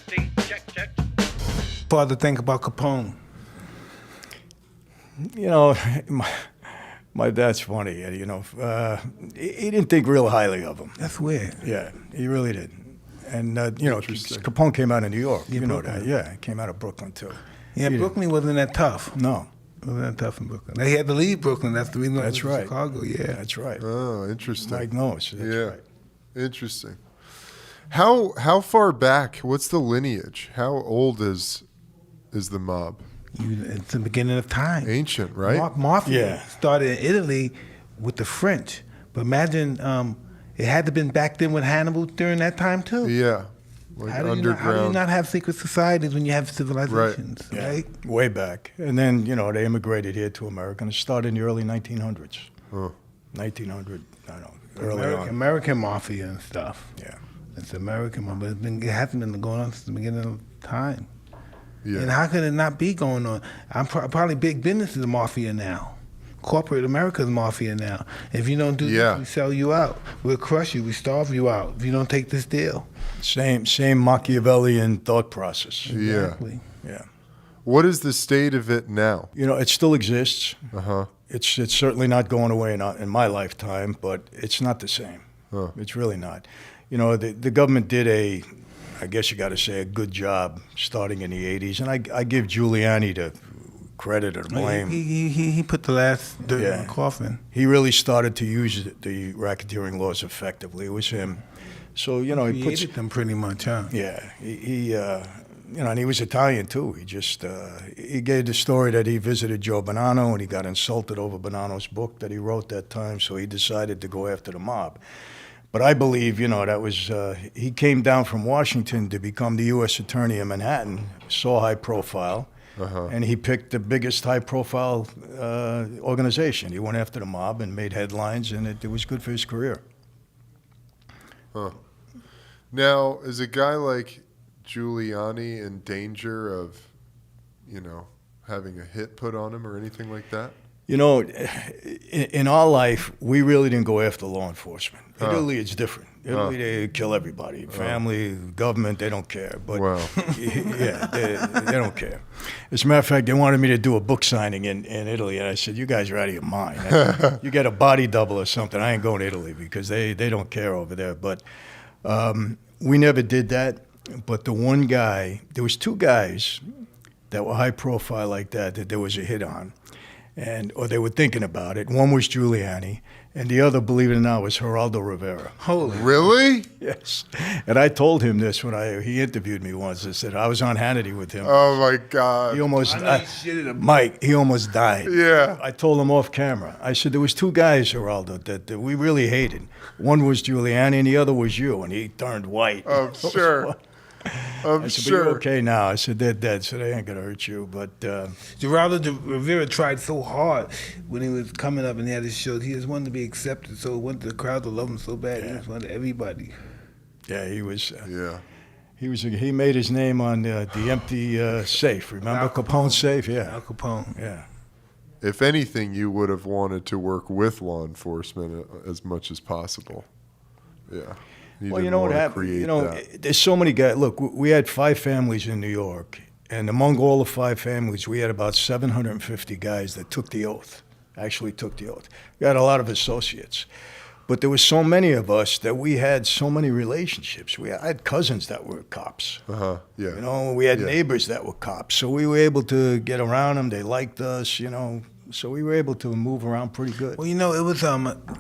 Testing, check. Father, think about Capone. You know, my dad's funny. You know, he didn't think real highly of him. That's weird. Yeah, he really did. And you know, Capone came out of New York. Yeah, you know Brooklyn. that. Yeah, he came out of Brooklyn too. Yeah, Brooklyn wasn't that tough. No, Wasn't that tough in Brooklyn. They had to leave Brooklyn. That's the reason why that's they went right. to Chicago. Yeah. That's right. Oh, interesting. Mike knows. That's yeah, right. interesting. How far back? What's the lineage? How old is the mob? It's the beginning of time. Ancient, right? Mafia Yeah. started in Italy with the French. But imagine it had to been back then with Hannibal during that time too. Yeah, like How do underground. you not have secret societies when you have civilizations, right? Way back. And then, you know, they immigrated here to America, and it started in the early 1900s. Huh. 1900, I don't know, early on. American Mafia and stuff. Yeah. It's American Mafia, but it hasn't been going on since the beginning of time. Yeah. And how could it not be going on? Probably big business is a mafia now. Corporate America's mafia now. If you don't do this, we sell you out. We'll crush you. We starve you out if you don't take this deal. Same Machiavellian thought process. Exactly. Yeah. What is the state of it now? You know, it still exists. Uh-huh. It's certainly not going away in my lifetime, but it's not the same. Huh. It's really not. You know, the government did I guess you got to say, a good job starting in the 80s. And I give Giuliani the credit or blame. He put the last dirt in the coffin. He really started to use the racketeering laws effectively. It was him. So, you know, He created them pretty much, huh? Yeah. He you know, and he was Italian too. He just, he gave the story that he visited Joe Bonanno and he got insulted over Bonanno's book that he wrote that time. So he decided to go after the mob. But I believe, you know, that was, he came down from Washington to become the U.S. Attorney in Manhattan, so high profile, and he picked the biggest high profile organization. He went after the mob and made headlines, and it was good for his career. Huh. Now, is a guy like Giuliani in danger of, you know, having a hit put on him or anything like that? You know, in our life, we really didn't go after law enforcement. In Italy, it's different. Italy, they kill everybody. Family, government, they don't care. But yeah, they don't care. As a matter of fact, they wanted me to do a book signing in Italy, and I said, you guys are out of your mind. You get a body double or something, I ain't going to Italy because they don't care over there. But we never did that. But the one guy, there was two guys that were high profile like that there was a hit on. Or they were thinking about it. One was Giuliani, and the other, believe it or not, was Geraldo Rivera. Holy. Really? Yes. And I told him this when he interviewed me once. I said, I was on Hannity with him. Oh, my God. He almost, Mike, he almost died. Yeah. I told him off camera. I said, there was two guys, Geraldo, that we really hated. One was Giuliani, and the other was you. And he turned white. I'm sure. I'm I said, sure. but you're okay now. I said, they're dead, so they ain't going to hurt you. But Geraldo Rivera tried so hard when he was coming up and he had his shows. He just wanted to be accepted, so he wanted the crowd to love him so bad. He just wanted everybody. yeah, he was. Yeah. He made his name on the empty safe. Remember Al Capone's safe? Yeah. Al Capone. Yeah. If anything, you would have wanted to work with law enforcement as much as possible. Yeah. Well, you know what happened? You know, there's so many guys. Look, we had 5 families in New York, and among all the 5 families, we had about 750 guys that took the oath, actually took the oath. We had a lot of associates. But there were so many of us that we had so many relationships. I had cousins that were cops. Yeah. You know, we had neighbors that were cops. So we were able to get around them. They liked us, you know. So we were able to move around pretty good. Well, you know, it was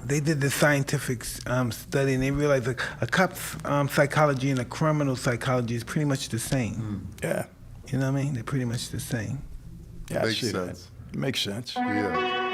they did the scientific study, and they realized a cop's psychology and a criminal psychology is pretty much the same. Yeah. You know what I mean? They're pretty much the same. Yeah, Makes I see sense. that. It makes sense. Yeah.